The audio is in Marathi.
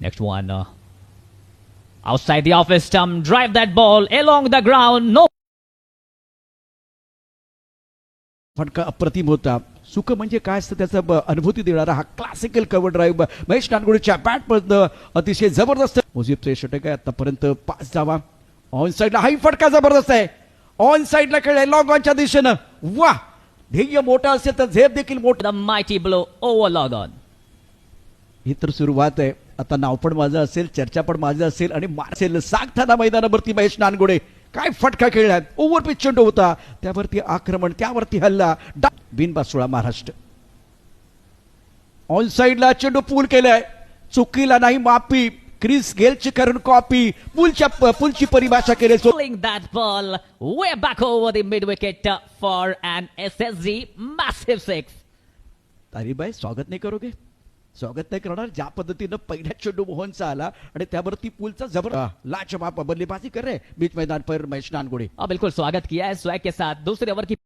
Next one. Outside the office stump, drive that ball along the ground. No. फटका अप्रतिम होता. सुख म्हणजे काय असतं त्याचा अनुभूती देणारा हा क्लासिकल कव्हर ड्राईव्ह महेश नानगुडेच्या बॅटमधनं अतिशय जबरदस्त. मुजीबचं षटक आहे आतापर्यंत 5 धावा. ऑन साईडला हाही फटका जबरदस्त आहे. ऑन साईडला खेळलाय लॉंग ऑनच्या दिशेनं. वा, ध्येय मोठा असेल तर झेप देखील मोठा. The mighty blow over log on. ही तर सुरुवात आहे. आता नाव पण माझं असेल, चर्चा पण माझं असेल आणि असेल. सांगताना मैदानावरती महेश नानगुडे काय फटका खेळलाय. ओव्हर पिच चेंडू होता, त्यावरती आक्रमण, त्यावरती हल्ला. बिनबासुळा महाराष्ट्र. ऑन साईडला चेंडू पूल केलाय. चुकीला नाही माफी. क्रिस गेलची करून कॉपी. पुलची परिभाषा केली. Pulling that ball way back over the mid wicket for an SSG massive 6. तारीबाई स्वागत नाही करोगे? स्वागत नाही करणार. ज्या पद्धतीनं पहिल्या चेंडू मोहनचा आला आणि त्यावरती पुलचा जबर लाजवाब बल्लेबाजी कर रहे बीच मैदान पर महेश नानगुडे. बिल्कुल स्वागत किया है स्वैग के साथ. दूसरे ओवर की